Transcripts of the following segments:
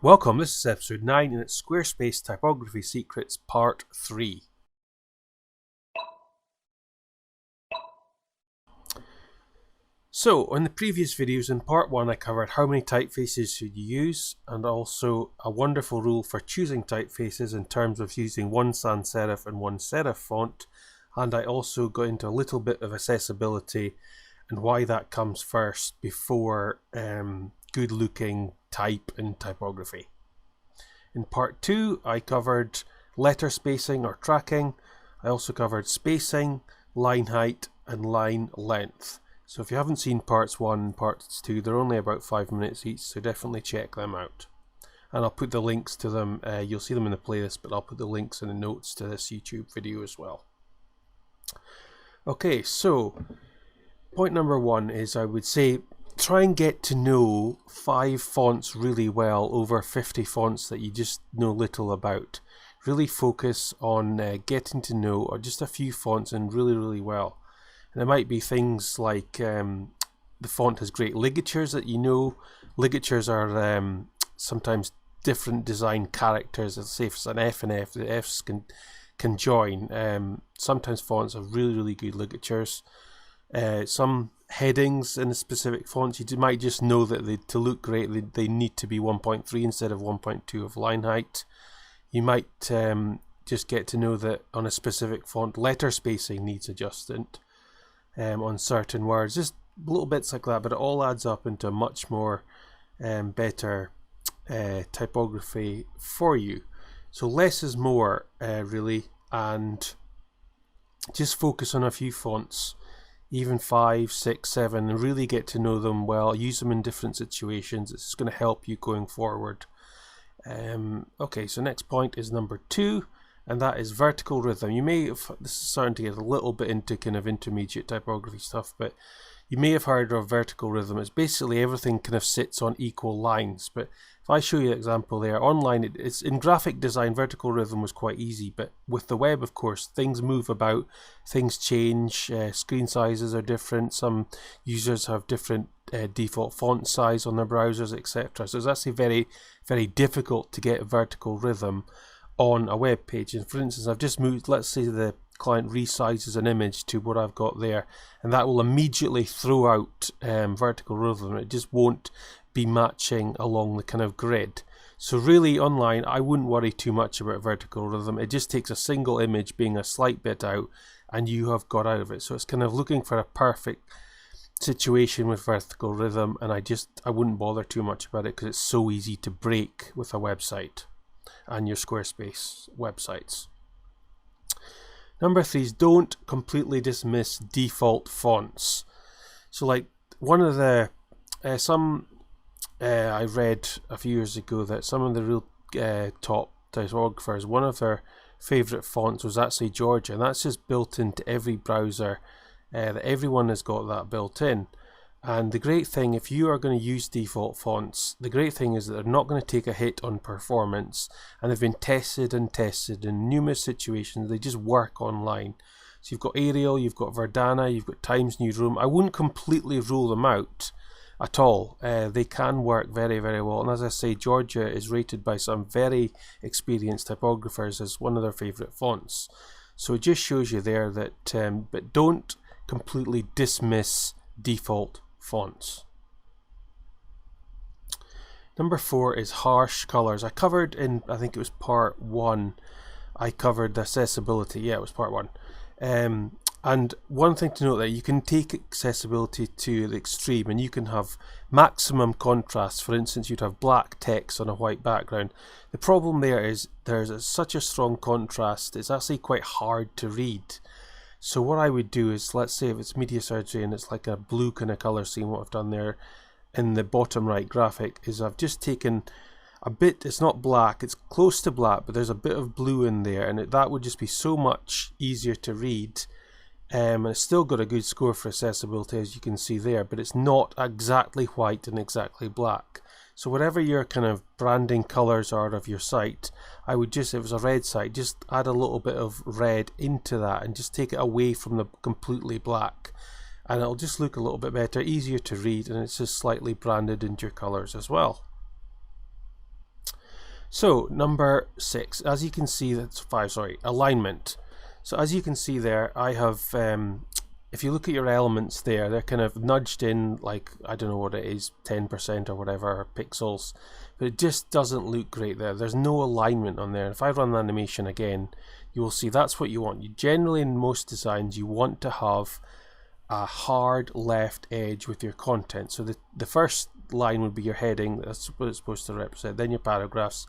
Welcome, this is episode 9 and it's Squarespace Typography Secrets Part 3. So, in the previous videos in Part 1 I covered how many typefaces should you use and also a wonderful rule for choosing typefaces in terms of using one sans serif and one serif font, and I also got into a little bit of accessibility and why that comes first before good looking type and typography. In part 2 I covered letter spacing or tracking. I also covered spacing, line height and line length. So if you haven't seen parts 1 and parts 2, they're only about 5 minutes each, so definitely check them out. And I'll put the links to them, you'll see them in the playlist, but I'll put the links in the notes to this YouTube video as well. Okay, so point number 1 is I would say try and get to know 5 fonts really well over 50 fonts that you just know little about. Really focus on getting to know or just a few fonts and really well. And it might be things like the font has great ligatures that you know. Ligatures are sometimes different design characters. Let's say if it's an F and F, the Fs can join. Sometimes fonts have really good ligatures. Some headings in a specific fonts, you might just know that to look great they need to be 1.3 instead of 1.2 of line height. You might just get to know that on a specific font letter spacing needs adjustment on certain words, just little bits like that, but it all adds up into a much more better typography for you. So less is more really, and just focus on a few fonts, even 5, 6, 7, and really get to know them well. Use them in different situations. It's going to help you going forward. Okay, so next point is number 2, and that is vertical rhythm. You may have, this is starting to get a little bit into kind of intermediate typography stuff, but you may have heard of vertical rhythm. It's basically everything kind of sits on equal lines. But if I show you an example there, online, it's in graphic design, vertical rhythm was quite easy. But with the web, of course, things move about, things change, screen sizes are different. Some users have different default font size on their browsers, etc. So it's actually very difficult to get vertical rhythm on a web page. And for instance, I've just moved, let's say the client resizes an image to what I've got there, and that will immediately throw out vertical rhythm. It just won't be matching along the kind of grid. So really online I wouldn't worry too much about vertical rhythm. It just takes a single image being a slight bit out and you have got out of it. So it's kind of looking for a perfect situation with vertical rhythm, and I wouldn't bother too much about it because it's so easy to break with a website and your Squarespace websites. Number 3 is don't completely dismiss default fonts. So like one of the I read a few years ago that some of the real top typographers, one of their favorite fonts was actually Georgia, and that's just built into every browser. That everyone has got that built in. And the great thing, if you are going to use default fonts, the great thing is that they're not going to take a hit on performance, and they've been tested in numerous situations. They just work online. So you've got Arial, you've got Verdana, you've got Times New Roman. I wouldn't completely rule them out at all. They can work very well, and as I say, Georgia is rated by some very experienced typographers as one of their favorite fonts. So it just shows you there that but don't completely dismiss default fonts. Number 4 is harsh colors. I covered in, I think it was part 1, I covered the accessibility. Yeah, it was part 1. And one thing to note that you can take accessibility to the extreme, and you can have maximum contrast. For instance, you'd have black text on a white background. The problem there is there's such a strong contrast, it's actually quite hard to read. So what I would do is, let's say if it's media surgery and it's like a blue kind of colour scheme, what I've done there in the bottom right graphic is I've just taken a bit, it's not black, it's close to black, but there's a bit of blue in there, and that would just be so much easier to read. And it's still got a good score for accessibility, as you can see there, but it's not exactly white and exactly black. So whatever your kind of branding colours are of your site, I would just, if it was a red site, just add a little bit of red into that and just take it away from the completely black. And it'll just look a little bit better, easier to read, and it's just slightly branded into your colours as well. So number 6, as you can see, that's 5, sorry, alignment. So as you can see there, I have, if you look at your elements there, they're kind of nudged in, like, I don't know what it is, 10% or whatever pixels, but it just doesn't look great there. There's no alignment on there. If I run the animation again, you will see that's what you want. You generally, in most designs, you want to have a hard left edge with your content. So the first line would be your heading, that's what it's supposed to represent, then your paragraphs,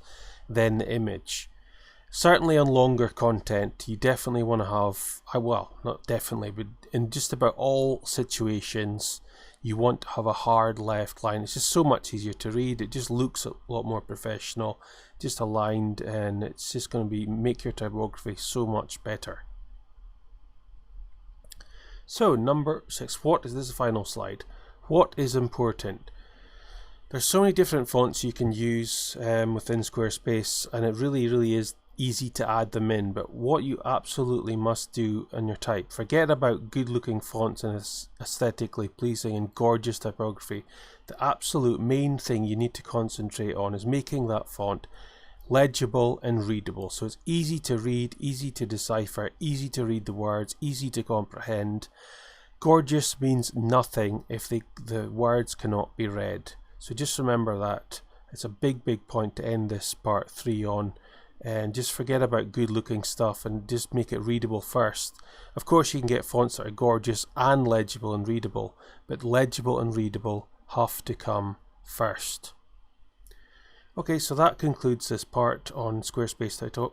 then the image. Certainly on longer content, you definitely want to have, well, not definitely, but in just about all situations, you want to have a hard left line. It's just so much easier to read. It just looks a lot more professional, just aligned, and it's just going to make your typography so much better. So number 6, what is this final slide? What is important? There's so many different fonts you can use within Squarespace, and it really is easy to add them in. But what you absolutely must do on your type, forget about good looking fonts and aesthetically pleasing and gorgeous typography. The absolute main thing you need to concentrate on is making that font legible and readable. So it's easy to read, easy to decipher, easy to read the words, easy to comprehend. Gorgeous means nothing if the words cannot be read. So just remember that. It's a big point to end this part 3 on. And just forget about good looking stuff and just make it readable first. Of course you can get fonts that are gorgeous and legible and readable, but legible and readable have to come first. Okay, so that concludes this part on Squarespace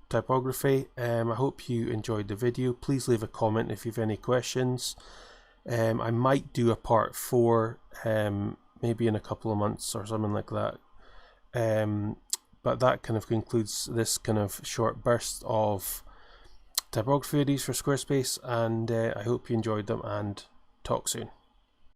typography. I hope you enjoyed the video. Please leave a comment if you have any questions. I might do a part 4 maybe in a couple of months or something like that. But that kind of concludes this kind of short burst of typography videos for Squarespace, and I hope you enjoyed them, and talk soon.